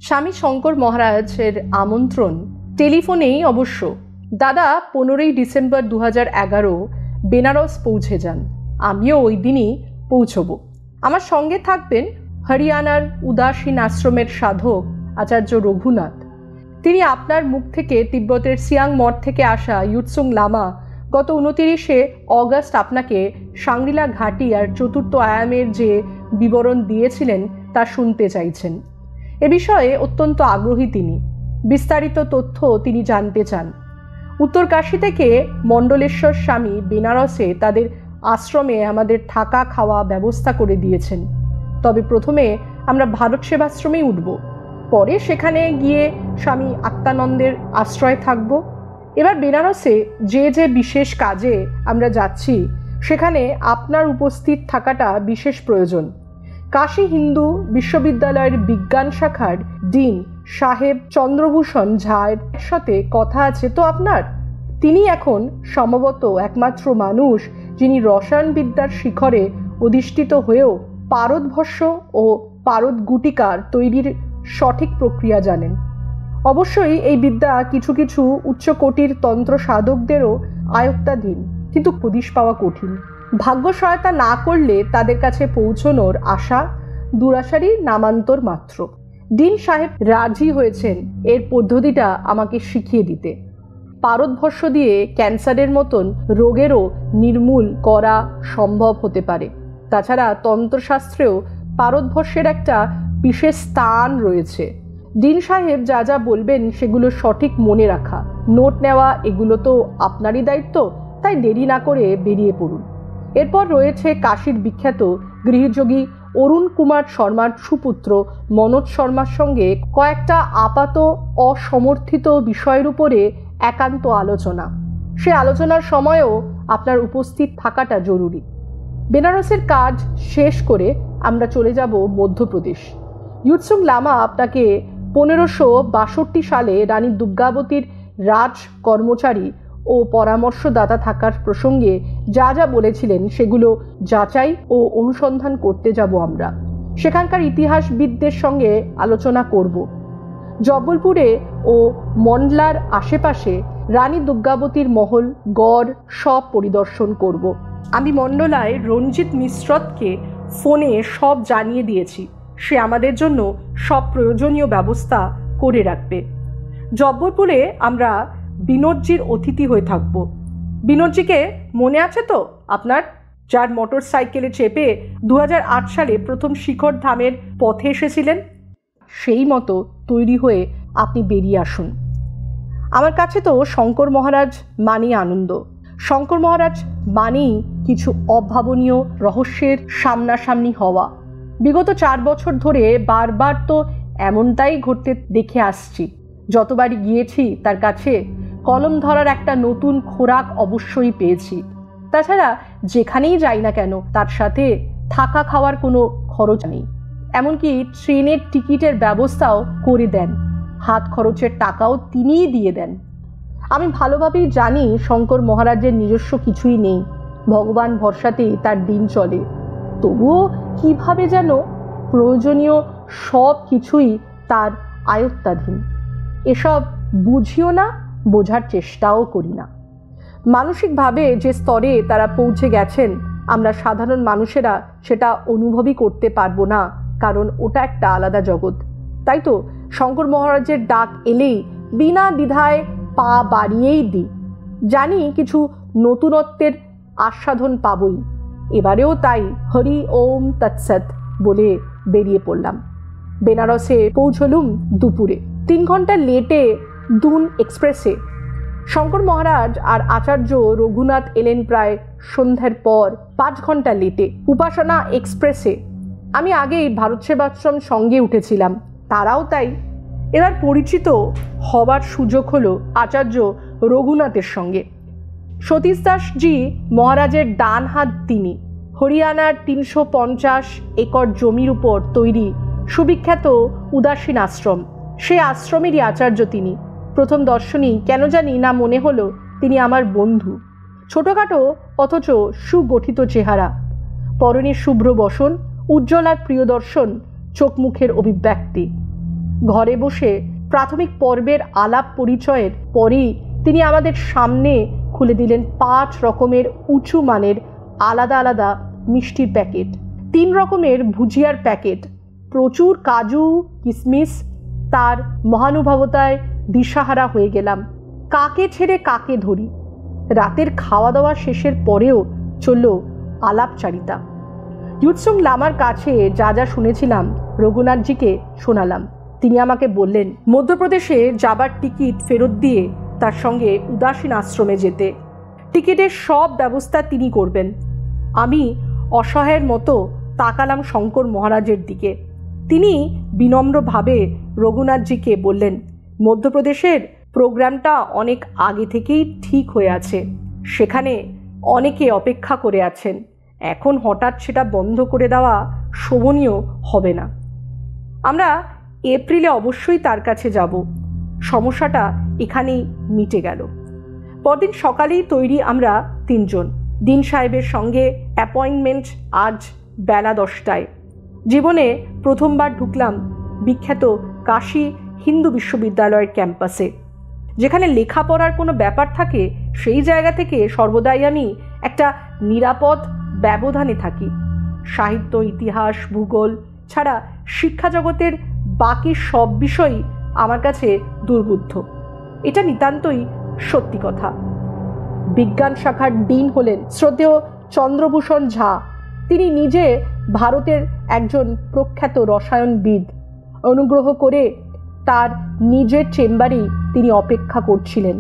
স্বামী শঙ্কর মহারাজের আমন্ত্রণ টেলিফোনেই অবশ্য। দাদা 15ই ডিসেম্বর 2011 বেনারস পৌঁছে যান। আমিও ওই দিনই পৌঁছব। আমার সঙ্গে থাকবেন হরিয়ানার উদাসীন আশ্রমের সাধক আচার্য রঘুনাথ। তিনি আপনার মুখ থেকে তিব্বতের সিয়াং মঠ থেকে আসা ইয়ুৎসুং লামা গত 29শে অগস্ট আপনাকে সাংরিলা ঘাটি আর চতুর্থ আয়ামের যে বিবরণ দিয়েছিলেন তা শুনতে চাইছেন। এ বিষয়ে অত্যন্ত আগ্রহী তিনি। বিস্তারিত তথ্য তিনি জানতে চান। উত্তরকাশী থেকে মণ্ডলেশ্বর স্বামী বেনারসে তাদের আশ্রমে আমাদের থাকা খাওয়া ব্যবস্থা করে দিয়েছেন। তবে প্রথমে আমরা ভারত সেবাশ্রমেই উঠব, পরে সেখানে গিয়ে স্বামী আত্মানন্দের আশ্রয় থাকব। এবার বেনারসে যে বিশেষ কাজে আমরা যাচ্ছি সেখানে আপনার উপস্থিত থাকাটা বিশেষ প্রয়োজন। কাশী হিন্দু বিশ্ববিদ্যালয়ের বিজ্ঞান শাখার ডিন সাহেব চন্দ্রভূষণ ঝা'র সাথে কথা আছে তো আপনার? তিনি এখন সম্ভবত একমাত্র মানুষ যিনি রসায়নবিদ্যার শিখরে অধিষ্ঠিত হয়েও পারদভস্য ও পারদ গুটিকার তৈরির সঠিক প্রক্রিয়া জানেন। অবশ্যই এই বিদ্যা কিছু কিছু উচ্চকোটির তন্ত্র সাধকদেরও আয়ত্তাধীন, কিন্তু হদিশ পাওয়া কঠিন। ভাগ্য সহায়তা না করলে তাদের কাছে পৌঁছনোর আশা দুরাশারই নামান্তর মাত্র। ডিন সাহেব রাজি হয়েছেন এর পদ্ধতিটা আমাকে শিখিয়ে দিতে। পারদভস্য দিয়ে ক্যান্সারের মতন রোগেরও নির্মূল করা সম্ভব হতে পারে। তাছাড়া তন্ত্রশাস্ত্রেও পারদভস্যের একটা বিশেষ স্থান রয়েছে। ডিন সাহেব যা যা বলবেন সেগুলো সঠিক মনে রাখা, নোট নেওয়া, এগুলো তো আপনারই দায়িত্ব। তাই দেরি না করে বেরিয়ে পড়ুন। এরপর রয়েছে কাশীর বিখ্যাত গৃহযোগী অরুণ কুমার শর্মার সুপুত্র মনোজ শর্মার সঙ্গে কয়েকটা আপাত অসমর্থিত বিষয়ের উপরে একান্ত আলোচনা। সে আলোচনার সময়ও আপনার উপস্থিত থাকাটা জরুরি। বেনারসের কাজ শেষ করে আমরা চলে যাব মধ্যপ্রদেশ। ইয়ুৎসুং লামা আপনাকে 1562 সালে রানী দুর্গাবতীর রাজ কর্মচারী ও পরামর্শদাতা থাকার প্রসঙ্গে যা যা বলেছিলেন সেগুলো যাচাই ও অনুসন্ধান করতে যাব আমরা। সেখানকার ইতিহাসবিদদের সঙ্গে আলোচনা করব। জব্বলপুরে ও মন্ডলার আশেপাশে রানী দুর্গাবতীর মহল গড় সব পরিদর্শন করব। আমি মন্ডলায় রঞ্জিত মিশ্রতকে ফোনে সব জানিয়ে দিয়েছি। সে আমাদের জন্য সব প্রয়োজনীয় ব্যবস্থা করে রাখবে। জব্বলপুরে আমরা বিনোদজির অতিথি হয়ে থাকব। বিনোদজিকে মনে আছে তো আপনার, যার মোটর সাইকেলে চেপে 2008 সালে প্রথম শিখর ধামের পথে এসেছিলেন? সেই মতো তৈরি হয়ে আপনি বেরিয়ে আসুন। আমার কাছে তো শঙ্কর মহারাজ মানেই আনন্দ। শঙ্কর মহারাজ মানেই কিছু অভাবনীয় রহস্যের সামনাসামনি হওয়া। বিগত 4 বছর ধরে বারবার তো এমনটাই ঘটতে দেখে আসছি। যতবারই গিয়েছি তার কাছে কলম ধরার একটা নতুন খোরাক অবশ্যই পেয়েছি। তাছাড়া যেখানেই যাই না কেন তার সাথে থাকা খাওয়ার কোনো খরচ নেই। এমনকি ট্রেনের টিকিটের ব্যবস্থাও করে দেন। হাত খরচের টাকাও তিনিই দিয়ে দেন। আমি ভালোভাবেই জানি শঙ্কর মহারাজের নিজস্ব কিছুই নেই। ভগবান ভরসাতেই তার দিন চলে। তবুও কিভাবে যেন প্রয়োজনীয় সব কিছুই তার আয়ত্তাধীন। এসব বুঝিও না, বোঝার চেষ্টাও করি না। মানসিকভাবে যে স্তরে তারা পৌঁছে গেছেন আমরা সাধারণ মানুষেরা সেটা অনুভবই করতে পারবো না, কারণ ওটা একটা আলাদা জগৎ। তাই তো শঙ্কর মহারাজের ডাক এলেই বিনা দ্বিধায় পা বাড়িয়েই দিই। জানি কিছু নতুনত্বের আস্বাদন পাবই। এবারেও তাই হরি ওম তৎসৎ বলে বেরিয়ে পড়লাম। বেনারসে পৌঁছলুম দুপুরে। 3 ঘন্টা লেটে দুন এক্সপ্রেসে। শঙ্কর মহারাজ আর আচার্য রঘুনাথ এলেন প্রায় সন্ধ্যার পর 5 ঘন্টা লেটে। উপাসনা এক্সপ্রেসে। আমি আগেই ভারত সেবাশ্রম সঙ্গে উঠেছিলাম, তারাও তাই। এবার পরিচিত হবার সুযোগ হলো আচার্য রঘুনাথের সঙ্গে। সতীশ দাসজি মহারাজের ডান হাত তিনি। হরিয়ানার 350 একর জমির উপর তৈরি সুবিখ্যাত উদাসীন আশ্রম, সে আশ্রমেরই আচার্য তিনি। প্রথম দর্শনেই কেন জানি না মনে হলো তিনি আমার বন্ধু। ছোটোখাটো অথচ সুগঠিত চেহারা, পরনে শুভ্র বসন, উজ্জ্বল আর প্রিয় দর্শন, চোখ মুখের অভিব্যক্তি। ঘরে বসে প্রাথমিক পর্বের আলাপ পরিচয়ের পরেই তিনি আমাদের সামনে খুলে দিলেন 5 রকমের উঁচু মানের আলাদা আলাদা মিষ্টির প্যাকেট, 3 রকমের ভুজিয়ার প্যাকেট, প্রচুর কাজু কিশমিশ। তার মহানুভবতায় দিশাহারা হয়ে গেলাম। কাকে ছেড়ে কাকে ধরি। রাতের খাওয়া দাওয়া শেষের পরেও চলল আলাপচারিতা। ইউৎসুং লামার কাছে যা যা শুনেছিলাম রঘুনাথজিকে শোনালাম। তিনি আমাকে বললেন মধ্যপ্রদেশে যাবার টিকিট ফেরত দিয়ে তার সঙ্গে উদাসীন আশ্রমে যেতে। টিকিটের সব ব্যবস্থা তিনি করবেন। আমি অসহায়ের মতো তাকালাম শঙ্কর মহারাজের দিকে। তিনি বিনম্রভাবে রঘুনাথজিকে বললেন, মধ্যপ্রদেশের প্রোগ্রামটা অনেক আগে থেকেই ঠিক হয়ে আছে, সেখানে অনেকে অপেক্ষা করে আছেন। এখন হঠাৎ সেটা বন্ধ করে দেওয়া শোভনীয় হবে না। আমরা এপ্রিলে অবশ্যই তার কাছে যাব। সমস্যাটা এখানেই মিটে গেল। পরদিন সকালেই তৈরি আমরা 3 জন। দিন সাহেবের সঙ্গে অ্যাপয়েন্টমেন্ট আজ বেলা 10টায়। জীবনে প্রথমবার ঢুকলাম বিখ্যাত কাশী হিন্দু বিশ্ববিদ্যালয়ের ক্যাম্পাসে। যেখানে লেখাপড়ার কোনো ব্যাপার থাকে সেই জায়গা থেকে সর্বদাই আমি একটা নিরাপদ ব্যবধানে থাকি। সাহিত্য, ইতিহাস, ভূগোল ছাড়া শিক্ষা জগতের বাকি সব বিষয়ই আমার কাছে দুর্বোধ্য। এটা নিতান্তই সত্যি কথা। বিজ্ঞান শাখার ডিন হলেন শ্রদ্ধেয় চন্দ্রভূষণ ঝা। তিনি নিজে ভারতের একজন প্রখ্যাত রসায়নবিদ। অনুগ্রহ করে তার নিজের চেম্বারেই তিনি অপেক্ষা করছিলেন।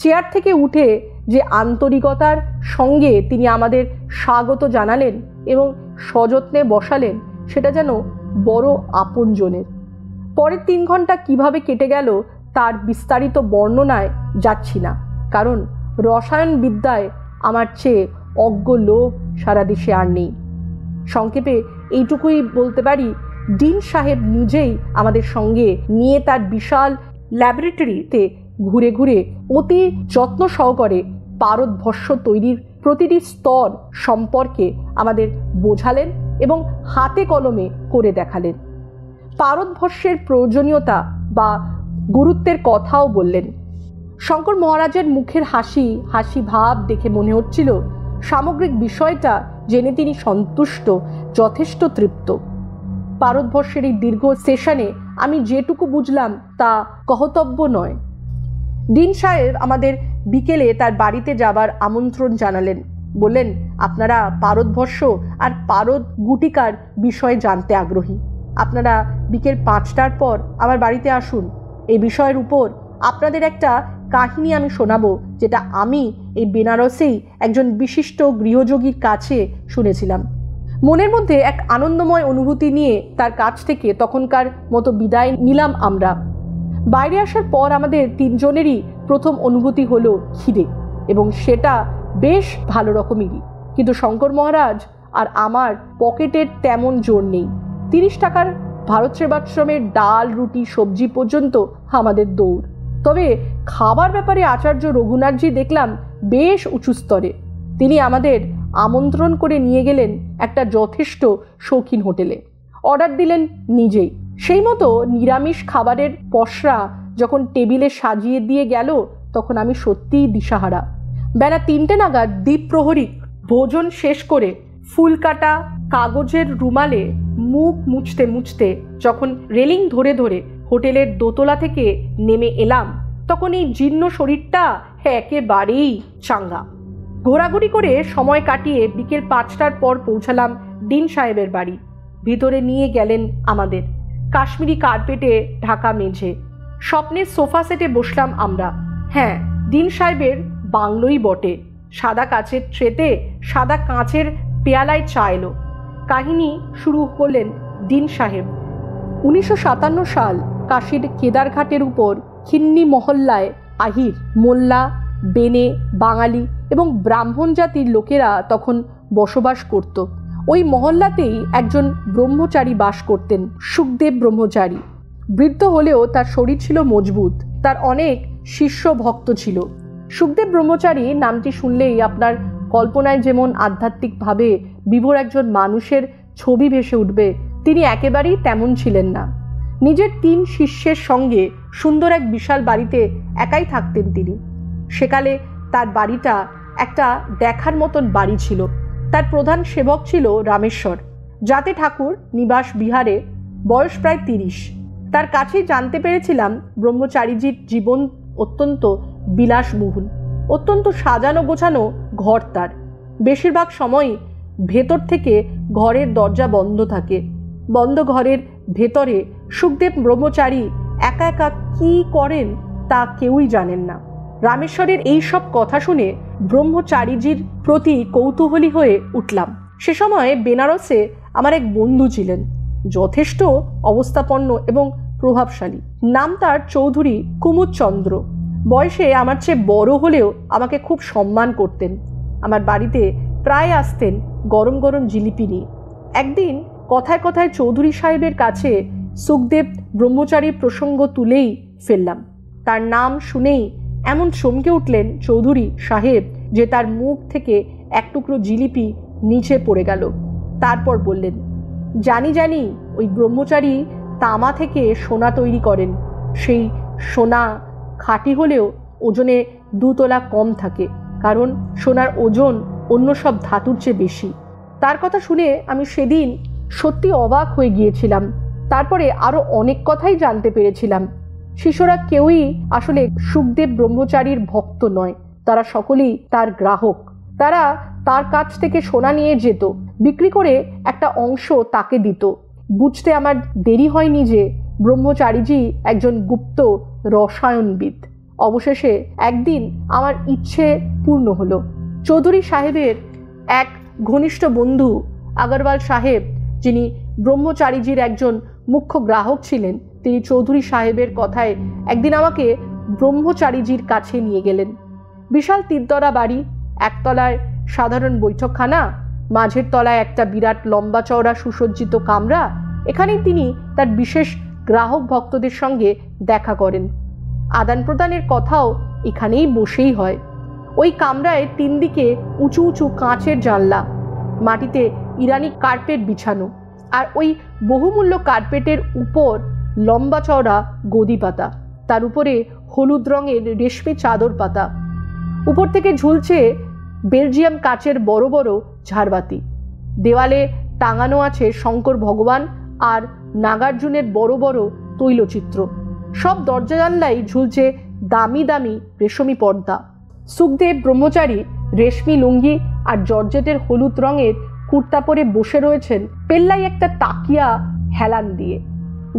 চেয়ার থেকে উঠে যে আন্তরিকতার সঙ্গে তিনি আমাদের স্বাগত জানালেন এবং সযত্নে বসালেন, সেটা যেন বড় আপনজনের। পরের 3 ঘন্টা কিভাবে কেটে গেল তার বিস্তারিত বর্ণনায় যাচ্ছি না, কারণ রসায়ন বিদ্যায় আমার চেয়ে অজ্ঞ লোক সারা দেশে আর নেই। সংক্ষেপে এইটুকুই বলতে পারি, ডিন সাহেব নিজেই আমাদের সঙ্গে নিয়ে তার বিশাল ল্যাবরেটরিতে ঘুরে ঘুরে অতি যত্ন সহকারে পারদভস্য তৈরির প্রতিটি স্তর সম্পর্কে আমাদের বোঝালেন এবং হাতে কলমে করে দেখালেন। পারদভস্যের প্রয়োজনীয়তা বা গুরুত্বের কথাও বললেন। শঙ্কর মহারাজের মুখের হাসি ভাব দেখে মনে হচ্ছিল সামগ্রিক বিষয়টা জেনে তিনি সন্তুষ্ট, যথেষ্ট তৃপ্ত। পারদভস্যের এই দীর্ঘ সেশনে আমি যেটুকু বুঝলাম তা কহতব্য নয়। ডিন সাহেব আমাদের বিকেলে তার বাড়িতে যাবার আমন্ত্রণ জানালেন। বললেন, আপনারা পারদভস্য আর পারদ গুটিকার বিষয়ে জানতে আগ্রহী। আপনারা বিকেল 5টার পর আমার বাড়িতে আসুন। এই বিষয়ের উপর আপনাদের একটা কাহিনী আমি শোনাবো, যেটা আমি এই বেনারসেই একজন বিশিষ্ট গৃহযোগীর কাছে শুনেছিলাম। মনের মধ্যে এক আনন্দময় অনুভূতি নিয়ে তার কাছ থেকে তখনকার মতো বিদায় নিলাম আমরা। বাইরে আসার পর আমাদের 3 জনেরই প্রথম অনুভূতি হলো খিদে, এবং সেটা বেশ ভালো রকমেরই। কিন্তু শঙ্কর মহারাজ আর আমার পকেটের তেমন জোর নেই। 30 টাকার ভারত সেবাশ্রমের ডাল, রুটি, সবজি পর্যন্ত আমাদের দৌড়। তবে খাবার ব্যাপারে আচার্য রঘুনাথজি দেখলাম বেশ উঁচু স্তরে। তিনি আমাদের আমন্ত্রণ করে নিয়ে গেলেন একটা যথেষ্ট শৌখিন হোটেলে। অর্ডার দিলেন নিজেই। সেই মতো নিরামিষ খাবারের পসরা যখন টেবিলে সাজিয়ে দিয়ে গেল, তখন আমি সত্যিই দিশাহারা। বেলা 3টে নাগাদ দ্বীপ্রহরিক ভোজন শেষ করে ফুল কাটা কাগজের রুমালে মুখ মুছতে মুছতে যখন রেলিং ধরে ধরে হোটেলের দোতলা থেকে নেমে এলাম, তখন এই জীর্ণ শরীরটা একেবারেই চাঙ্গা। ঘোরাঘুরি করে সময় কাটিয়ে বিকেল 5টার পর পৌঁছালাম ডিন সাহেবের বাড়ি। ভিতরে নিয়ে গেলেন আমাদের। কাশ্মীরি কার্পেটে ঢাকা মেঝে, স্বপ্নের সোফা সেটে বসলাম আমরা। হ্যাঁ, ডিন সাহেবের বাংলোই বটে। সাদা কাচের ট্রেতে সাদা কাঁচের পেয়ালায় চা এলো। কাহিনী শুরু করলেন ডিন সাহেব। 1957 সাল কাশীর কেদারঘাটের উপর খিন্নি মহল্লায় আহির, মোল্লা, বেনে, বাঙালি এবং ব্রাহ্মণ জাতির লোকেরা তখন বসবাস করত। ওই মহল্লাতেই একজন ব্রহ্মচারী বাস করতেন, সুখদেব ব্রহ্মচারী। বৃদ্ধ হলেও তার শরীর ছিল মজবুত। তার অনেক শিষ্য ভক্ত ছিল। সুখদেব ব্রহ্মচারী নামটি শুনলেই আপনার কল্পনায় যেমন আধ্যাত্মিকভাবে বিভোর একজন মানুষের ছবি ভেসে উঠবে, তিনি একেবারেই তেমন ছিলেন না। নিজের 3 শিষ্যের সঙ্গে সুন্দর এক বিশাল বাড়িতে একাই থাকতেন তিনি। সেকালে তার বাড়িটা একটা দেখার মতন বাড়ি ছিল। তার প্রধান সেবক ছিল রামেশ্বর, যাতে ঠাকুর নিবাস বিহারে, বয়স প্রায় 30। তার কাছেই জানতে পেরেছিলাম ব্রহ্মচারীজির জীবন অত্যন্ত বিলাসবহুল, অত্যন্ত সাজানো গোছানো ঘর তার। বেশিরভাগ সময়ই ভেতর থেকে ঘরের দরজা বন্ধ থাকে। বন্ধ ঘরের ভেতরে সুখদেব ব্রহ্মচারী একা একা কী করেন তা কেউই জানেন না। রামেশ্বরের এই সব কথা শুনে ব্রহ্মচারীজির প্রতি কৌতূহলী হয়ে উঠলাম। সে সময় বেনারসে আমার এক বন্ধু ছিলেন, যথেষ্ট অবস্থাপন্ন এবং প্রভাবশালী। নাম তার চৌধুরী কুমুদচন্দ্র। বয়সে আমার চেয়ে বড় হলেও আমাকে খুব সম্মান করতেন। আমার বাড়িতে প্রায় আসতেন গরম গরম জিলিপি নিয়ে। একদিন কথায় কথায় চৌধুরী সাহেবের কাছে সুখদেব ব্রহ্মচারীর প্রসঙ্গ তুলেই ফেললাম। তার নাম শুনেই এমন চমকে উঠলেন চৌধুরী সাহেব যে তার মুখ থেকে এক টুকরো জিলিপি নিচে পড়ে গেল। তারপর বললেন, জানি জানি, ওই ব্রহ্মচারী তামা থেকে সোনা তৈরি করেন। সেই সোনা খাঁটি হলেও ওজনে 2 তোলা কম থাকে, কারণ সোনার ওজন অন্য সব ধাতুর চেয়ে বেশি। তার কথা শুনে আমি সেদিন সত্যি অবাক হয়ে গিয়েছিলাম। তারপরে আরও অনেক কথাই জানতে পেরেছিলাম। শিষ্যরা কেউই আসলে সুখদেব ব্রহ্মচারীর ভক্ত নয়, তারা সকলেই তার গ্রাহক। তারা তার কাছ থেকে সোনা নিয়ে যেত, বিক্রি করে একটা অংশ তাকে দিত। বুঝতে আমার দেরি হয়নি যে ব্রহ্মচারীজি একজন গুপ্ত রসায়নবিদ। অবশেষে একদিন আমার ইচ্ছে পূর্ণ হলো। চৌধুরী সাহেবের এক ঘনিষ্ঠ বন্ধু আগরওয়াল সাহেব, যিনি ব্রহ্মচারীজির একজন মুখ্য গ্রাহক ছিলেন, তিনি চৌধুরী সাহেবের কথায় একদিন আমাকে ব্রহ্মচারীজির কাছে নিয়ে গেলেন। বিশাল 3 তলা বাড়ি, একতলায় সাধারণ বৈঠকখানা, মাঝের তলায় একটা বিরাট লম্বা চওড়া সুসজ্জিত কামরা। এখানেই তিনি তার বিশেষ গ্রাহক ভক্তদের সঙ্গে দেখা করেন। আদান প্রদানের কথাও এখানেই বসেই হয়। ওই কামরায় 3 দিকে উঁচু উঁচু কাঁচের জানলা, মাটিতে ইরানি কার্পেট বিছানো, আর ওই বহুমূল্য কার্পেটের উপর লম্বা চওড়া গদি পাতা, তার উপরে হলুদ রঙের রেশমি চাদর পাতা। উপর থেকে ঝুলছে বেলজিয়াম কাচের বড় বড় ঝাড়বাতি। দেওয়ালে টাঙানো আছে শঙ্কর ভগবান আর নাগার্জুনের বড় বড় তৈলচিত্র। সব দরজা জানলাই ঝুলছে দামি দামি রেশমি পর্দা। সুখদেব ব্রহ্মচারী রেশমি লুঙ্গি আর জর্জেটের হলুদ রঙের কুর্তা পরে বসে রয়েছেন পেল্লাই একটা তাকিয়া হেলান দিয়ে।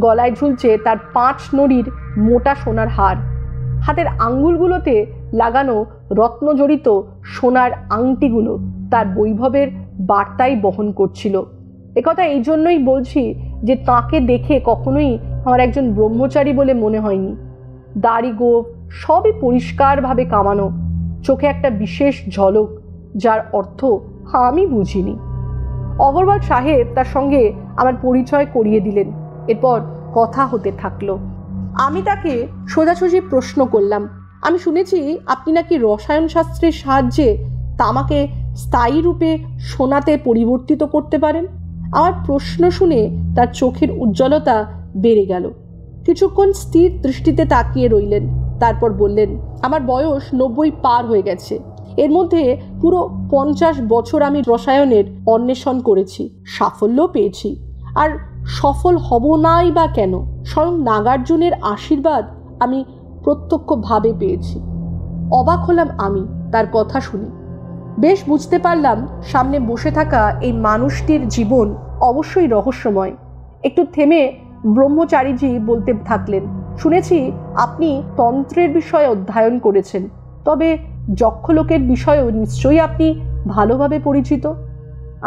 গলায় ঝুলছে তার 5 নড়ির মোটা সোনার হার। হাতের আঙ্গুলগুলোতে লাগানো রত্নজড়িত সোনার আংটিগুলো তার বৈভবের বার্তাই বহন করছিল। একথা এই জন্যই বলছি যে তাকে দেখে কখনোই আমার একজন ব্রহ্মচারী বলে মনে হয়নি। দাড়ি গোঁফ সবই পরিষ্কারভাবে কামানো, চোখে একটা বিশেষ ঝলক, যার অর্থ আমি বুঝিনি। অগরওয়াল সাহেব তার সঙ্গে আমার পরিচয় করিয়ে দিলেন। এরপর কথা হতে থাকলো। আমি তাকে সোজাসুজি প্রশ্ন করলাম, আমি শুনেছি আপনি নাকি রসায়ন শাস্ত্রের সাহায্যে তামাকে স্থায়ী রূপে সোনাতে পরিবর্তিত করতে পারেন। আমার প্রশ্ন শুনে তার চোখের উজ্জ্বলতা বেড়ে গেল। কিছুক্ষণ স্থির দৃষ্টিতে তাকিয়ে রইলেন। তারপর বললেন, আমার বয়স 90 পার হয়ে গেছে। এর মধ্যে পুরো 50 বছর আমি রসায়নের অন্বেষণ করেছি, সাফল্য পেয়েছি। আর সফল হব নাই বা কেন? স্বয়ং নাগার্জুনের আশীর্বাদ আমি প্রত্যক্ষভাবে পেয়েছি। অবাক হলাম আমি তার কথা শুনে। বেশ বুঝতে পারলাম সামনে বসে থাকা এই মানুষটির জীবন অবশ্যই রহস্যময়। একটু থেমে ব্রহ্মচারীজি বলতে থাকলেন, শুনেছি আপনি তন্ত্রের বিষয়ে অধ্যয়ন করেছেন, তবে যক্ষলোকের বিষয়েও নিশ্চয়ই আপনি ভালোভাবে পরিচিত।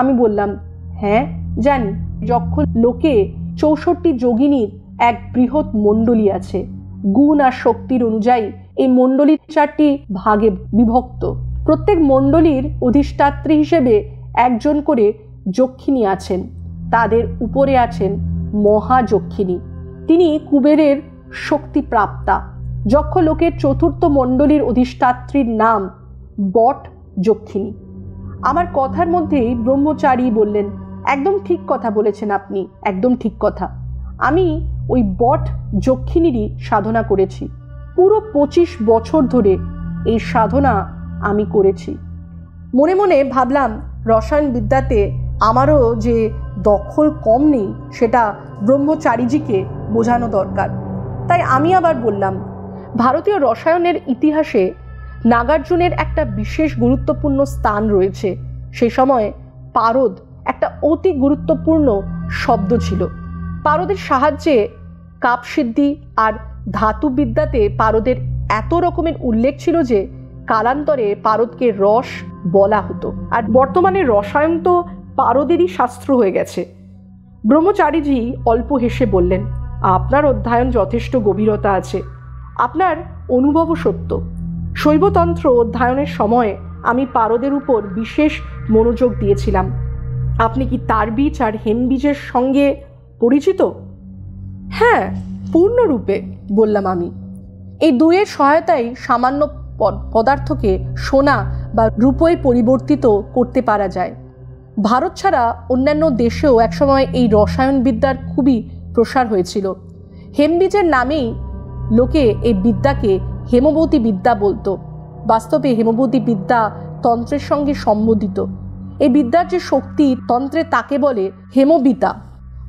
আমি বললাম, হ্যাঁ জানি। যক্ষলোকে 64 যোগিনীর এক বৃহৎ মণ্ডলী আছে। গুণ আর শক্তির অনুযায়ী এই মণ্ডলী 4টি ভাগে বিভক্ত। প্রত্যেক মণ্ডলীর অধিষ্ঠাত্রী হিসেবে একজন করে যক্ষিণী আছেন। তাদের উপরে আছেন মহাযক্ষিণী, তিনি কুবেরের শক্তিপ্রাপ্তা। যক্ষলোকের 4র্থ মণ্ডলীর অধিষ্ঠাত্রীর নাম বট যক্ষিণী। আমার কথার মধ্যেই ব্রহ্মচারী বললেন, একদম ঠিক কথা বলেছেন আপনি, একদম ঠিক কথা। আমি ওই বট যক্ষিণীরই সাধনা করেছি। পুরো 25 বছর ধরে এই সাধনা আমি করেছি। মনে মনে ভাবলাম, রসায়ন বিদ্যাতে আমারও যে দখল কম নেই সেটা ব্রহ্মচারীজিকে বোঝানো দরকার। তাই আমি আবার বললাম, ভারতীয় রসায়নের ইতিহাসে নাগার্জুনের একটা বিশেষ গুরুত্বপূর্ণ স্থান রয়েছে। সেই সময় পারদ একটা অতি গুরুত্বপূর্ণ শব্দ ছিল। পারদের সাহায্যে কাপসিদ্ধি আর ধাতুবিদ্যাতে পারদের এত রকমের উল্লেখ ছিল যে কালান্তরে পারদকে রস বলা হতো। আর বর্তমানে রসায়ন তো পারদেরই শাস্ত্র হয়ে গেছে। ব্রহ্মচারীজি অল্প হেসে বললেন, আপনার অধ্যয়ন যথেষ্ট গভীরতা আছে, আপনার অনুভবও সত্য। শৈবতন্ত্র অধ্যয়নের সময় আমি পারদের উপর বিশেষ মনোযোগ দিয়েছিলাম। আপনি কি তারবীজ আর হেমবীজের সঙ্গে পরিচিত? হ্যাঁ, পূর্ণরূপে, বললাম আমি। এই দুয়ের সহায়তায় সামান্য পদার্থকে সোনা বা রূপোয় পরিবর্তিত করতে পারা যায়। ভারত ছাড়া অন্যান্য দেশেও একসময় এই রসায়নবিদ্যার খুবই প্রসার হয়েছিল। হেমবীজের নামেই লোকে এই বিদ্যাকে হেমবতী বিদ্যা বলতো। বাস্তবে হেমবতী বিদ্যা তন্ত্রের সঙ্গে সম্বন্ধিত। এই বিদ্যার যে শক্তি তন্ত্রে তাকে বলে হেমবিতা।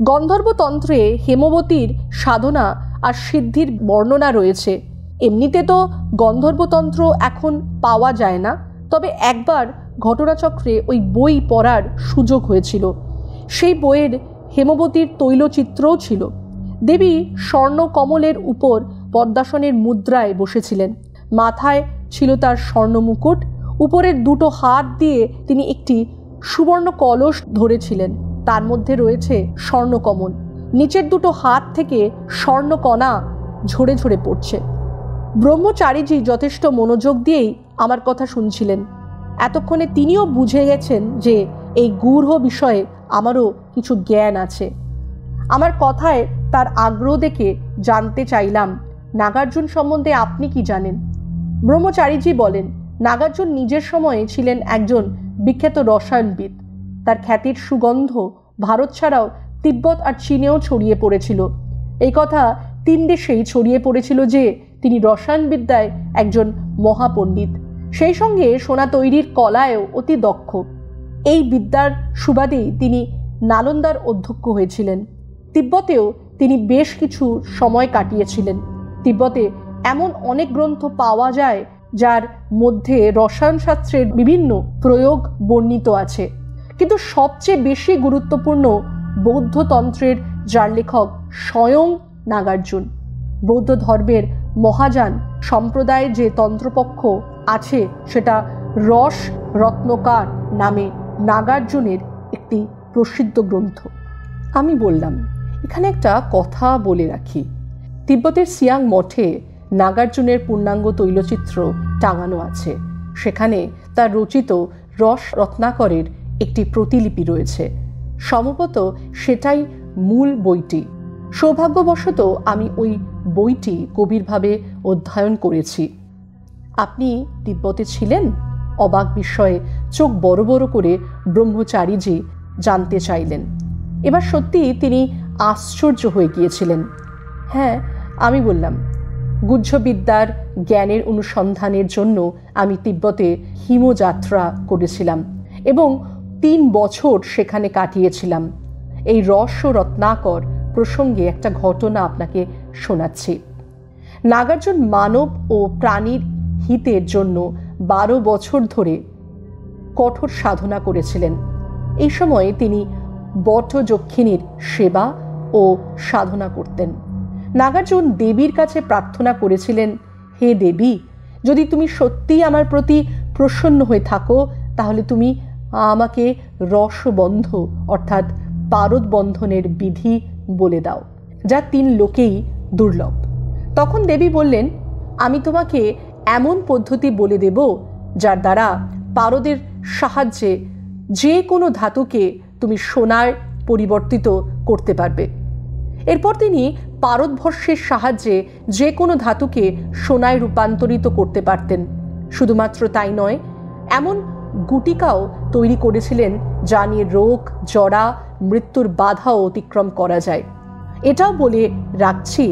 গন্ধর্বতন্ত্রে হেমবতীর সাধনা আর সিদ্ধির বর্ণনা রয়েছে। এমনিতে তো গন্ধর্বতন্ত্র এখন পাওয়া যায় না, তবে একবার ঘটনাচক্রে ওই বই পড়ার সুযোগ হয়েছিল। সেই বইয়ের হেমবতীর তৈলচিত্রও ছিল। দেবী স্বর্ণকমলের উপর পদ্মাসনের মুদ্রায় বসেছিলেন। মাথায় ছিল তার স্বর্ণ মুকুট। উপরের দুটো হাত দিয়ে তিনি একটি সুবর্ণ কলস ধরেছিলেন, তার মধ্যে রয়েছে স্বর্ণকমল। নিচের দুটো হাত থেকে স্বর্ণকণা ঝরে ঝরে পড়ছে। ব্রহ্মচারীজি যথেষ্ট মনোযোগ দিয়েই আমার কথা শুনছিলেন। এতক্ষণে তিনিও বুঝে গেছেন যে এই গূঢ় বিষয়ে আমারও কিছু জ্ঞান আছে। আমার কথায় তার আগ্রহ দেখে জানতে চাইলাম, নাগার্জুন সম্বন্ধে আপনি কি জানেন? ব্রহ্মচারীজি বলেন, নাগার্জুন নিজের সময়ে ছিলেন একজন বিখ্যাত রসায়নবিদ। তার খ্যাতির সুগন্ধ ভারত ছাড়াও তিব্বত আর চীনেও ছড়িয়ে পড়েছিল। এই কথা 3 দেশেই ছড়িয়ে পড়েছিল যে তিনি রসায়নবিদ্যায় একজন মহাপণ্ডিত। সেই সঙ্গে সোনা তৈরির কলায়ও অতি দক্ষ। এই বিদ্যার সুবাদেই তিনি নালন্দার অধ্যক্ষ হয়েছিলেন। তিব্বতেও তিনি বেশ কিছু সময় কাটিয়েছিলেন। তিব্বতে এমন অনেক গ্রন্থ পাওয়া যায় যার মধ্যে রসায়নশাস্ত্রের বিভিন্ন প্রয়োগ বর্ণিত আছে, কিন্তু সবচেয়ে বেশি গুরুত্বপূর্ণ বৌদ্ধতন্ত্রের, যার লেখক স্বয়ং নাগার্জুন। বৌদ্ধ ধর্মের মহাযান সম্প্রদায়ের যে তন্ত্রপক্ষ আছে সেটা রস রত্নকার নামে নাগার্জুনের একটি প্রসিদ্ধ গ্রন্থ। আমি বললাম, এখানে একটা কথা বলে রাখি। তিব্বতের সিয়াং মঠে নাগার্জুনের পূর্ণাঙ্গ তৈলচিত্র টাঙানো আছে। সেখানে তার রচিত রস রত্নাকরের একটি প্রতিলিপি রয়েছে। সম্ভবত সেটাই মূল বইটি। সৌভাগ্যবশত আমি ওই বইটি গভীরভাবে অধ্যয়ন করেছি। আপনি তিব্বতে ছিলেন? অবাক বিস্ময়ে চোখ বড় বড় করে ব্রহ্মচারীজি জানতে চাইলেন। এবার সত্যি তিনি আশ্চর্য হয়ে গিয়েছিলেন। হ্যাঁ, আমি বললাম, গুহ্যবিদ্যার জ্ঞানের অনুসন্ধানের জন্য আমি তিব্বতে হিমযাত্রা করেছিলাম এবং 3 বছর সেখানে কাটিয়েছিলাম। এই রস ও রত্নাকর প্রসঙ্গে একটা ঘটনা আপনাকে শোনাচ্ছি। নাগার্জুন মানব ও প্রাণীর হিতের জন্য 12 বছর ধরে কঠোর সাধনা করেছিলেন। এই সময়ে তিনি বটযক্ষিণীর সেবা ও সাধনা করতেন। নাগার্জুন দেবীর কাছে প্রার্থনা করেছিলেন, হে দেবী, যদি তুমি সত্যিই আমার প্রতি প্রসন্ন হয়ে থাকো তাহলে তুমি আমাকে রসবন্ধ অর্থাৎ পারদ বন্ধনের বিধি বলে দাও, যা 3 লোকেই দুর্লভ। তখন দেবী বললেন, আমি তোমাকে এমন পদ্ধতি বলে দেব যার দ্বারা পারদের সাহায্যে যে কোনো ধাতুকে তুমি সোনায় পরিবর্তিত করতে পারবে। এরপর তিনি পারদভস্যের সাহায্যে যে কোনো ধাতুকে সোনায় রূপান্তরিত করতে পারতেন। শুধুমাত্র তাই নয়, এমন গুটিকাও তৈরি করেছিলেন যা নিয়ে রোগ, জরা, মৃত্যুর বাধাও অতিক্রম করা যায়। এটাও বলে রাখছি,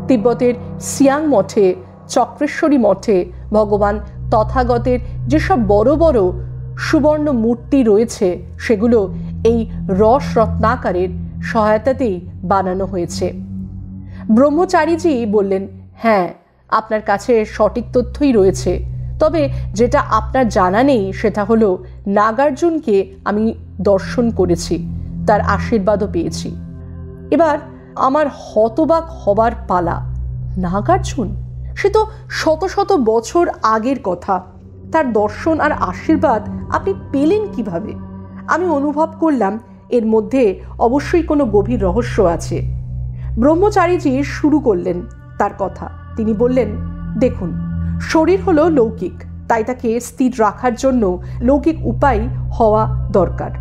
তিব্বতের সিয়াং মঠে, চক্রেশ্বরী মঠে ভগবান তথাগতের যেসব বড় বড় সুবর্ণ মূর্তি রয়েছে সেগুলো এই রস রত্নাকারের সহায়তাতেই বানানো হয়েছে। ব্রহ্মচারীজি বললেন, হ্যাঁ, আপনার কাছে সঠিক তথ্যই রয়েছে, তবে যেটা আপনার জানা নেই সেটা হলো নাগার্জুনকে আমি দর্শন করেছি, তার আশীর্বাদও পেয়েছি। এবার আমার হতবাক হবার পালা। নাগার্জুন, সে তো শত শত বছর আগের কথা, তার দর্শন আর আশীর্বাদ আপনি পেলেন কিভাবে? আমি অনুভব করলাম এর মধ্যে অবশ্যই কোনো গভীর রহস্য আছে। ব্রহ্মচারীজি শুরু করলেন তার কথা। তিনি বললেন, দেখুন, শরীর হলো লৌকিক, তাই তাকে স্থির রাখার জন্য লৌকিক উপায় হওয়া দরকার।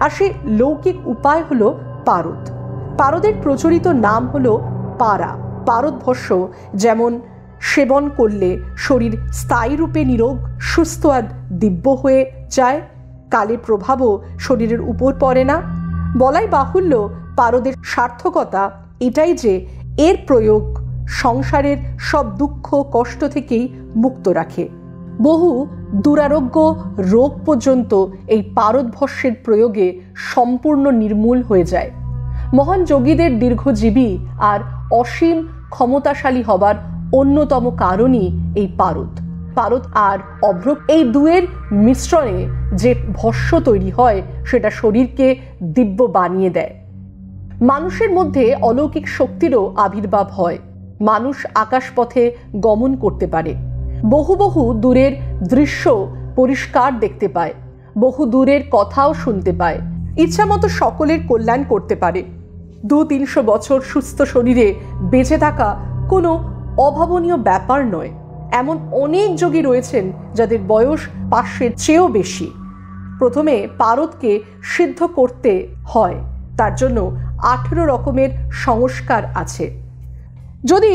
আর সেই লৌকিক উপায় হলো পারদ। পারদের প্রচলিত নাম হলো পারা। পারদভস্য যেমন সেবন করলে শরীর স্থায়ী রূপে নিরোগ, সুস্থ আর দিব্য হয়ে যায়, কালের প্রভাবও শরীরের উপর পড়ে না। বলাই বাহুল্য, পারদের সার্থকতা এটাই যে এর প্রয়োগ সংসারের সব দুঃখ কষ্ট থেকেই মুক্ত রাখে। বহু দুরারোগ্য রোগ পর্যন্ত এই পারদভস্যের প্রয়োগে সম্পূর্ণ নির্মূল হয়ে যায়। মহান যোগীদের দীর্ঘজীবী আর অসীম ক্ষমতাশালী হবার অন্যতম কারণই এই পারদ। পারদ আর অভ্রক, এই দুয়ের মিশ্রণে যে ভস্য তৈরি হয় সেটা শরীরকে দিব্য বানিয়ে দেয়। মানুষের মধ্যে অলৌকিক শক্তিরও আবির্ভাব হয়। মানুষ আকাশপথে গমন করতে পারে, বহু বহু দূরের দৃশ্য পরিষ্কার দেখতে পায়, বহু দূরের কথাও শুনতে পায়, ইচ্ছামতো সকলের কল্যাণ করতে পারে। 200-300 বছর সুস্থ শরীরে বেঁচে থাকা কোনো অভাবনীয় ব্যাপার নয়। এমন অনেক যোগী রয়েছেন যাদের বয়স 500-এর চেয়েও বেশি। প্রথমে পারদকে সিদ্ধ করতে হয়, তার জন্য 18 রকমের সংস্কার আছে। যদি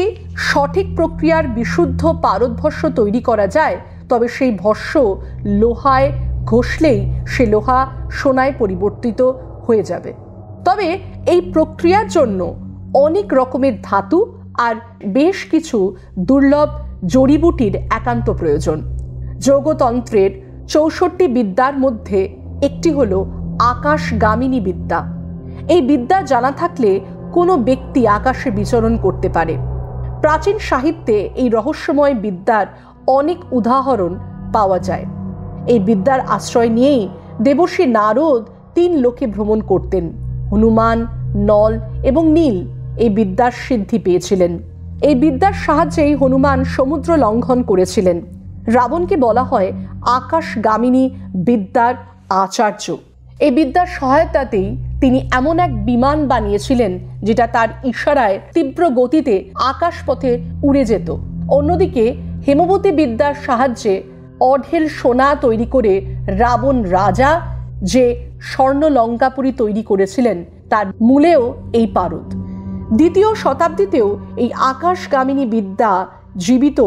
সঠিক প্রক্রিয়ার বিশুদ্ধ পারদভস্য তৈরি করা যায় তবে সেই ভস্য লোহায় ঘষলেই সে লোহা সোনায় পরিবর্তিত হয়ে যাবে। তবে এই প্রক্রিয়ার জন্য অনেক রকমের ধাতু আর বেশ কিছু দুর্লভ জড়িবুটির একান্ত প্রয়োজন। যোগতন্ত্রের 64 বিদ্যার মধ্যে একটি হলো আকাশগামিনী বিদ্যা। এই বিদ্যা জানা থাকলে কোনো ব্যক্তি আকাশে বিচরণ করতে পারে। প্রাচীন সাহিত্যে এই রহস্যময় বিদ্যার অনেক উদাহরণ পাওয়া যায়। এই বিদ্যার আশ্রয় নিয়েই দেবর্ষি নারদ 3 লোকে ভ্রমণ করতেন। হনুমান, নল এবং নীল এই বিদ্যার সিদ্ধি পেয়েছিলেন। এই বিদ্যার সাহায্যেই হনুমান সমুদ্র লঙ্ঘন করেছিলেন। রাবণকে বলা হয় আকাশগামিনী বিদ্যার আচার্য। এই বিদ্যার সহায়তাতেই তিনি এমন এক বিমান বানিয়েছিলেন যেটা তার ইশারায় তীব্র গতিতে আকাশপথে উড়ে যেত। অন্যদিকে হেমবতী বিদ্যার সাহায্যে অঢেল সোনা তৈরি করে রাবণ রাজা যে স্বর্ণ লঙ্কাপুরী তৈরি করেছিলেন তার মূলেও এই পারদ। 2য় শতাব্দীতেও এই আকাশগামিনী বিদ্যা জীবিত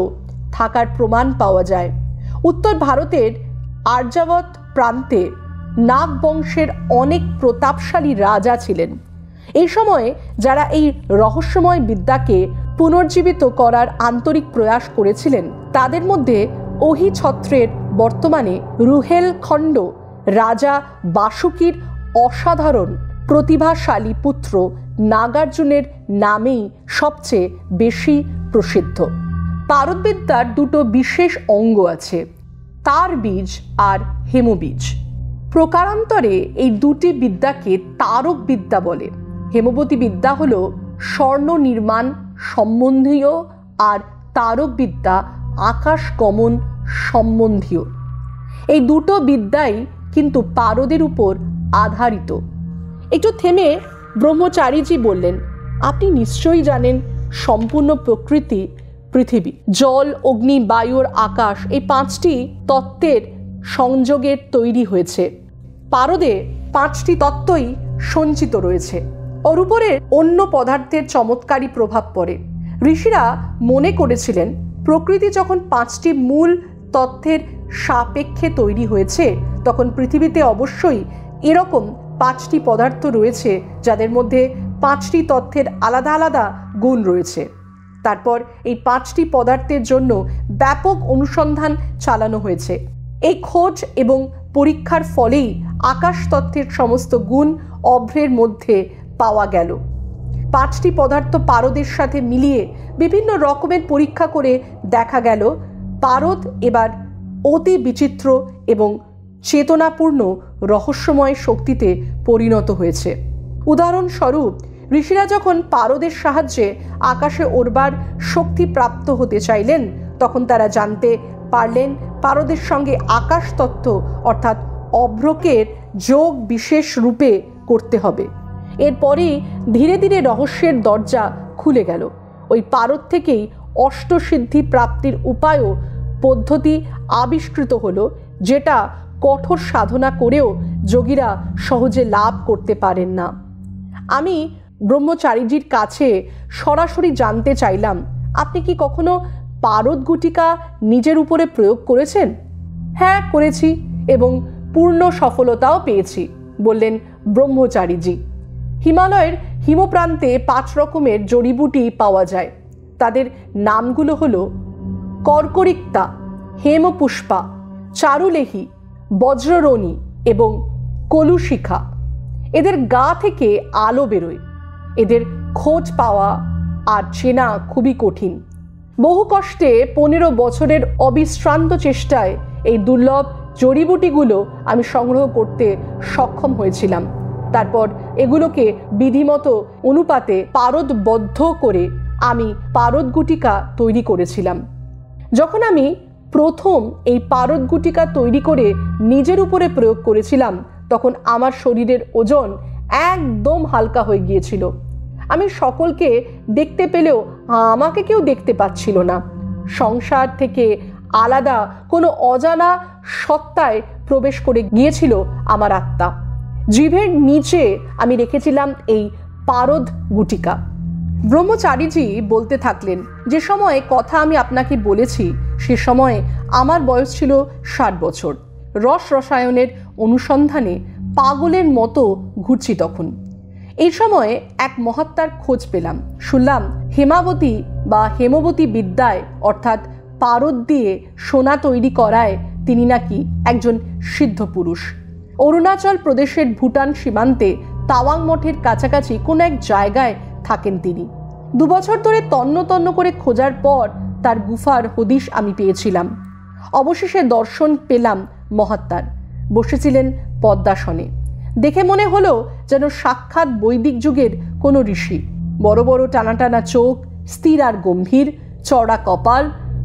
থাকার প্রমাণ পাওয়া যায়। উত্তর ভারতের আর্যাবত প্রান্তে নাগ বংশের অনেক প্রতাপশালী রাজা ছিলেন। এই সময়ে যারা এই রহস্যময় বিদ্যাকে পুনর্জীবিত করার আন্তরিক প্রয়াস করেছিলেন তাদের মধ্যে অহিছত্রের বর্তমানে রুহেলখণ্ড রাজা বাসুকীর অসাধারণ প্রতিভাশালী পুত্র নাগার্জুনের নামেই সবচেয়ে বেশি প্রসিদ্ধ। পারদবিদ্যার 2টো বিশেষ অঙ্গ আছে, তার বীজ আর হেমবীজ। প্রকারান্তরে এই 2টি বিদ্যাকে তারক বিদ্যা বলে। হেমবতী বিদ্যা হল স্বর্ণ নির্মাণ সম্বন্ধীয় আর তারক বিদ্যা আকাশ গমন সম্বন্ধীয়। এই 2টো বিদ্যাই কিন্তু পারদের উপর আধারিত। একটু থেমে ব্রহ্মচারীজি বললেন, আপনি নিশ্চয়ই জানেন সম্পূর্ণ প্রকৃতি, পৃথিবী, জল, অগ্নি, বায়ুর আকাশ এই 5টি তত্ত্বের সংযোগের তৈরি হয়েছে। পারদে 5টি তত্ত্বই সঞ্চিত রয়েছে। ওর উপরে অন্য পদার্থের চমৎকারী প্রভাব পড়ে। ঋষিরা মনে করেছিলেন প্রকৃতি যখন 5টি মূল তত্ত্বের সাপেক্ষে তৈরি হয়েছে তখন পৃথিবীতে অবশ্যই এরকম 5টি পদার্থ রয়েছে যাদের মধ্যে 5টি তথ্যের আলাদা আলাদা গুণ রয়েছে। তারপর এই 5টি পদার্থের জন্য ব্যাপক অনুসন্ধান চালানো হয়েছে। এই খোঁজ এবং পরীক্ষার ফলেই আকাশ তত্ত্বের সমস্ত গুণ অভ্রের মধ্যে পাওয়া গেল। 5টি পদার্থ পারদের সাথে মিলিয়ে বিভিন্ন রকমের পরীক্ষা করে দেখা গেল পারদ এবার অতি বিচিত্র এবং চেতনাপূর্ণ রহস্যময় শক্তিতে পরিণত হয়েছে। উদাহরণস্বরূপ, ঋষিরা যখন পারদের সাহায্যে আকাশে ওড়বার শক্তি প্রাপ্ত হতে চাইলেন, তখন তারা জানতে পারলেন পারদের সঙ্গে আকাশ তত্ত্ব অর্থাৎ অভ্রকের যোগ বিশেষ রূপে করতে হবে। এরপরেই ধীরে ধীরে রহস্যের দরজা খুলে গেল। ওই পারদ থেকেই অষ্টসিদ্ধি প্রাপ্তির উপায়ও পদ্ধতি আবিষ্কৃত হলো, যেটা কঠোর সাধনা করেও যোগীরা সহজে লাভ করতে পারেন না। আমি ব্রহ্মচারীজির কাছে সরাসরি জানতে চাইলাম, আপনি কি কখনো পারদ গুটিকা নিজের উপরে প্রয়োগ করেছেন? হ্যাঁ, করেছি এবং পূর্ণ সফলতাও পেয়েছি, বললেন ব্রহ্মচারীজি। হিমালয়ের হিমপ্রান্তে 5 রকমের জড়িবুটি পাওয়া যায়। তাদের নামগুলো হলো কর্করিক্তা, হেমপুষ্পা, চারুলেহি, বজ্ররণী এবং কলুশিখা। এদের গা থেকে আলো বেরোয়। এদের খোঁজ পাওয়া আর চেনা খুবই কঠিন। বহু কষ্টে 15 বছরের অবিশ্রান্ত চেষ্টায় এই দুর্লভ জড়িবুটিগুলো আমি সংগ্রহ করতে সক্ষম হয়েছিলাম। তারপর এগুলোকে বিধিমতো অনুপাতে পারদবদ্ধ করে আমি পারদ গুটিকা তৈরি করেছিলাম। যখন আমি প্রথম এই পারদ গুটিকা তৈরি করে নিজের উপরে প্রয়োগ করেছিলাম, তখন আমার শরীরের ওজন একদম হালকা হয়ে গিয়েছিল। আমি সকলকে দেখতে পেলেও আমাকে কেউ দেখতে পাচ্ছিল না। সংসার থেকে আলাদা কোনো অজানা সত্তায় প্রবেশ করে গিয়েছিল আমার আত্মা। জিভের নিচে আমি রেখেছিলাম এই পারদ গুটিকা। ব্রহ্মচারীজি বলতে থাকলেন, যে সময় কথা আমি আপনাকে বলেছি সে সময়ে আমার বয়স ছিল 60 বছর। রস রসায়নের অনুসন্ধানে পাগলের মতো ঘুরছি তখন। এই সময়ে এক মহাত্মার খোঁজ পেলাম। শুনলাম হেমাবতী বা হেমবতী বিদ্যায় অর্থাৎ পারদ দিয়ে সোনা তৈরি করায় তিনি নাকি একজন সিদ্ধ পুরুষ। অরুণাচল প্রদেশের ভুটান সীমান্তে তাওয়াং মঠের কাছাকাছি কোনো এক জায়গায় থাকেন তিনি। 2 বছর ধরে তন্ন তন্ন করে খোঁজার পর তার গুফার হদিশ আমি পেয়েছিলাম। অবশেষে দর্শন পেলাম মহাত্মার। বসেছিলেন পদ্মাসনে। দেখে মনে হলো যেন সাক্ষাৎ বৈদিক যুগের কোনো ঋষি। বড় বড় টানা টানা চোখ, স্থির আর গম্ভীর, চওড়া কপাল,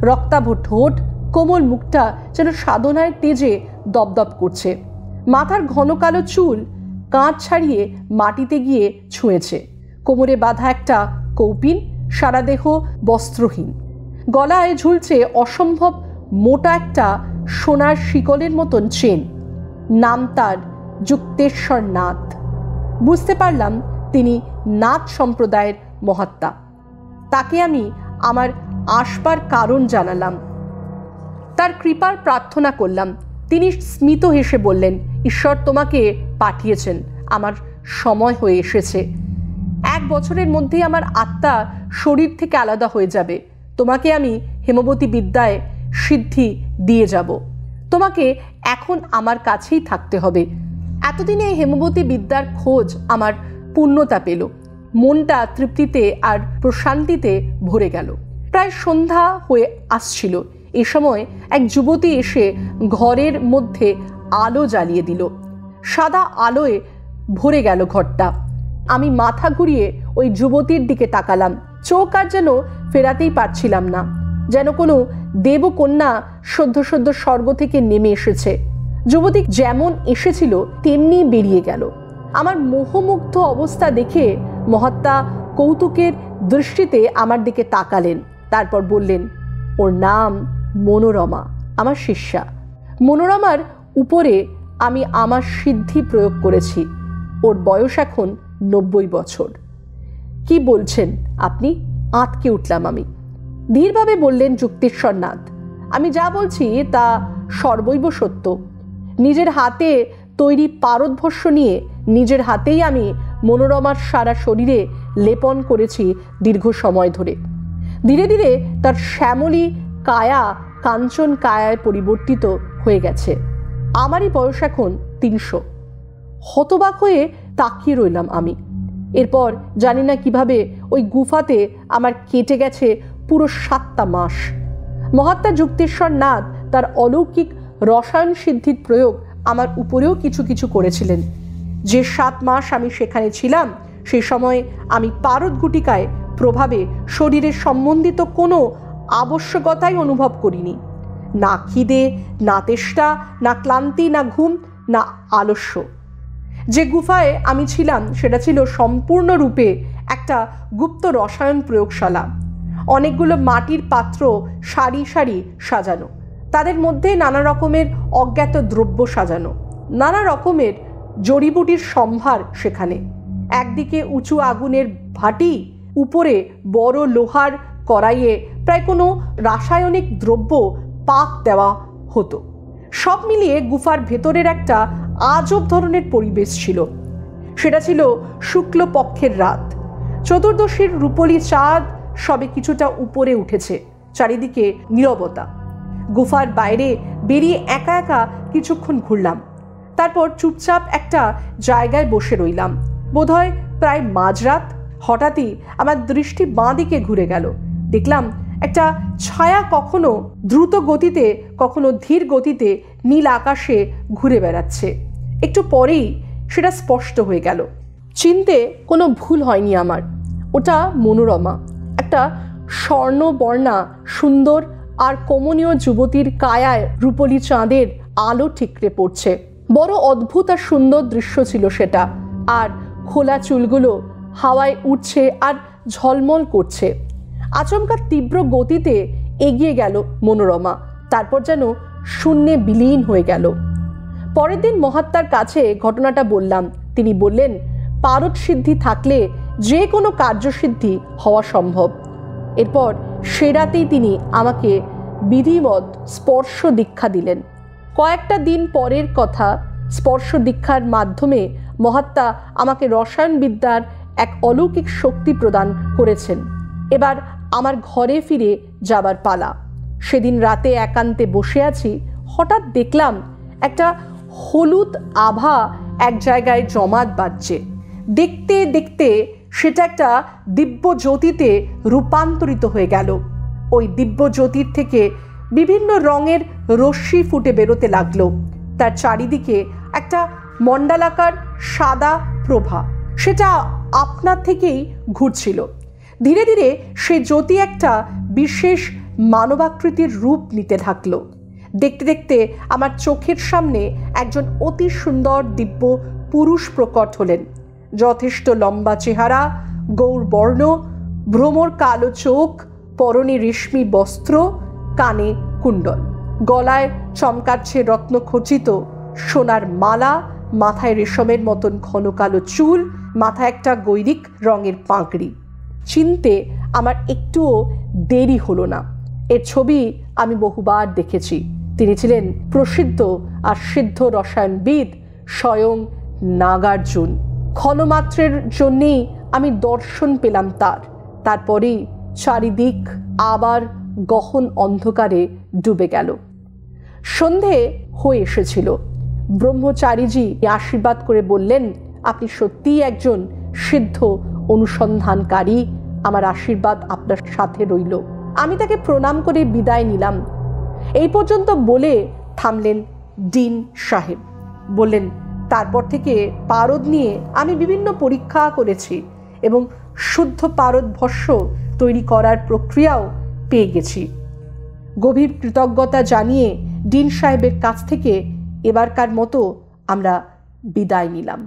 রক্তাভ ঠোঁট, কোমল মুখটা যেন সাধনায় তেজে দপদপ করছে। মাথার ঘন কালো চুল কাঁধ ছাড়িয়ে মাটিতে গিয়ে ছুঁয়েছে। কোমরে বাঁধা একটা কৌপিন, সারা দেহ বস্ত্রহীন। গলায় ঝুলছে অসম্ভব মোটা একটা সোনার শিকলের মতন চেন। নাম তার যুক্তেশ্বর নাথ। বুঝতে পারলাম তিনি নাথ সম্প্রদায়ের মহাত্মা। তাকে আমি আমার আসবার কারণ জানালাম, তার কৃপার প্রার্থনা করলাম। তিনি স্মিত হেসে বললেন, ঈশ্বর তোমাকে পাঠিয়েছেন, আমার সময় হয়ে এসেছে। 1 বছরের মধ্যেই আমার আত্মা শরীর থেকে আলাদা হয়ে যাবে। তোমাকে আমি হেমবতী বিদ্যায় সিদ্ধি দিয়ে যাব। তোমাকে এখন আমার কাছেই থাকতে হবে। এতদিনে হেমবতী বিদ্যার খোঁজ আমার পূর্ণতা পেল। মনটা তৃপ্তিতে আর প্রশান্তিতে ভরে গেল। প্রায় সন্ধ্যা হয়ে আসছিল। এ সময় এক যুবতী এসে ঘরের মধ্যে আলো জ্বালিয়ে দিল। সাদা আলোয় ভরে গেল ঘরটা। আমি মাথা ঘুরিয়ে ওই যুবতীর দিকে তাকালাম। চোখ আর যেন ফেরাতেই পারছিলাম না, যেন কোনো দেবকন্যা সদ্য সদ্য স্বর্গ থেকে নেমে এসেছে। যুবতী যেমন এসেছিল তেমনি বেরিয়ে গেল। আমার মোহমুগ্ধ অবস্থা দেখে মহাত্মা কৌতুকের দৃষ্টিতে আমার দিকে তাকালেন। তারপর বললেন, ওর নাম মনোরমা, আমার শিষ্যা। মনোরমার উপরে আমি আমার সিদ্ধি প্রয়োগ করেছি। ওর বয়স এখন 90 বছর। কি বলছেন আপনি? আঁতকে উঠলাম আমি। ধীরভাবে বললেন যুক্তেশ্বর নাথ, আমি যা বলছি তা সর্বৈব সত্য। নিজের হাতে তৈরি পারদভস্য নিয়ে নিজের হাতেই আমি মনোরমার সারা শরীরে লেপন করেছি দীর্ঘ সময় ধরে। ধীরে ধীরে তার শ্যামলী কায়া কাঞ্চন কায়ায় পরিবর্তিত হয়ে গেছে। আমারই বয়স এখন 300। হতবাক হয়ে তাকিয়ে রইলাম আমি। এরপর জানি না কিভাবে ওই গুফাতে আমার কেটে গেছে পুরো 7টা মাস। মহাত্মা যুক্তিশ্বর নাথ তার অলৌকিক রসায়ন সিদ্ধির প্রয়োগ আমার উপরেও কিছু কিছু করেছিলেন। যে 7 মাস আমি সেখানে ছিলাম, সেই সময় আমি পারদ গুটিকায় প্রভাবে শরীরের সম্বন্ধিত কোনো আবশ্যকতাই অনুভব করিনি। না খিদে, না তেষ্টা, না ক্লান্তি, না ঘুম, না আলস্য। যে গুফায় আমি ছিলাম সেটা ছিল সম্পূর্ণরূপে একটা গুপ্ত রসায়ন প্রয়োগশালা। অনেকগুলো মাটির পাত্র সারি সারি সাজানো, তাদের মধ্যে নানা রকমের অজ্ঞাত দ্রব্য সাজানো, নানা রকমের জড়িবুটির সম্ভার সেখানে। একদিকে উঁচু আগুনের ভাটি, উপরে বড় লোহার কড়াইয়ে প্রায় কোনো রাসায়নিক দ্রব্য পাক দেওয়া হতো। সব মিলিয়ে গুফার ভেতরের একটা আজব ধরনের পরিবেশ ছিল। সেটা ছিল শুক্লপক্ষের রাত। চতুর্দশীর রূপলি চাঁদ সবে কিছুটা উপরে উঠেছে। চারিদিকে নীরবতা। গুফার বাইরে বেরিয়ে একা একা কিছুক্ষণ ঘুরলাম। তারপর চুপচাপ একটা জায়গায় বসে রইলাম। বোধহয় প্রায় মাঝরাত। হঠাৎই আমার দৃষ্টি বাঁ দিকে ঘুরে গেল। দেখলাম একটা ছায়া কখনো দ্রুত গতিতে, কখনো ধীর গতিতে নীল আকাশে ঘুরে বেড়াচ্ছে। একটু পরেই সেটা স্পষ্ট হয়ে গেল। চিনতে কোনো ভুল হয়নি আমার। ওটা মনোরমা, একটা স্বর্ণবর্ণা সুন্দর আর কমনীয় যুবতীর কায়ায় রূপলি চাঁদের আলো ঠিকরে পড়ছে। বড় অদ্ভুত আর সুন্দর দৃশ্য ছিল সেটা। আর খোলা চুলগুলো হাওয়ায় উঠছে আর ঝলমল করছে। আচমকা তীব্র গতিতে এগিয়ে গেল মনোরমা, তারপর যেন শূন্যে বিলীন হয়ে গেল। পরের দিন মহাত্মার কাছে ঘটনাটা বললাম। তিনি বললেন, পারদ সিদ্ধি থাকলে যে কোনো কার্যসিদ্ধি হওয়া সম্ভব। এরপর সে রাতেই তিনি আমাকে বিধিবৎ স্পর্শ দীক্ষা দিলেন। কয়েকটা দিন পরের কথা। স্পর্শ দীক্ষার মাধ্যমে মহাত্মা আমাকে রসায়নবিদ্যার এক অলৌকিক শক্তি প্রদান করেছেন। এবার আমার ঘরে ফিরে যাবার পালা। সেদিন রাতে একান্তে বসে আছি, হঠাৎ দেখলাম একটা হলুদ আভা এক জায়গায় জমাট বাঁধছে। দেখতে দেখতে সেটা একটা দিব্য জ্যোতিতে রূপান্তরিত হয়ে গেল। ওই দিব্য জ্যোতির থেকে বিভিন্ন রঙের রশ্মি ফুটে বেরোতে লাগলো। তার চারিদিকে একটা মণ্ডলাকার সাদা প্রভা, সেটা আপনার থেকেই ঘুরছিল। ধীরে ধীরে সেই জ্যোতি একটা বিশেষ মানবাকৃতির রূপ নিতে থাকলো। দেখতে দেখতে আমার চোখের সামনে একজন অতি সুন্দর দিব্য পুরুষ প্রকট হলেন। যথেষ্ট লম্বা চেহারা, গৌরবর্ণ, ভ্রমর কালো চোখ, পরনে রেশমি বস্ত্র, কানে কুণ্ডল, গলায় চমকাচ্ছে রত্নখচিত সোনার মালা, মাথায় রেশমের মতন ঘন কালো চুল, মাথায় একটা গৈরিক রঙের পাগড়ি। চিনতে আমার একটুও দেরি হলো না। এর ছবি আমি বহুবার দেখেছি। তিনি ছিলেন প্রসিদ্ধ আর সিদ্ধ রসায়নবিদ স্বয়ং নাগার্জুন। ক্ষণমাত্রের জন্যেই আমি দর্শন পেলাম তার। তারপরেই চারিদিক আবার গহন অন্ধকারে ডুবে গেল। সন্ধে হয়ে এসেছিল। ব্রহ্মচারীজি আশীর্বাদ করে বললেন, আপনি সত্যিই একজন সিদ্ধ অনুসন্ধানকারী। আমার আশীর্বাদ আপনার সাথে রইল। আমি তাকে প্রণাম করে বিদায় নিলাম। এই পর্যন্ত বলে থামলেন ডিন সাহেব। বললেন, তারপর থেকে পারদ নিয়ে আমি বিভিন্ন পরীক্ষা করেছি এবং শুদ্ধ পারদ ভস্য তৈরি করার প্রক্রিয়াও পেয়ে গেছি। গভীর কৃতজ্ঞতা জানিয়ে ডিন সাহেবের কাছ থেকে এবারকার মতো আমরা বিদায় নিলাম।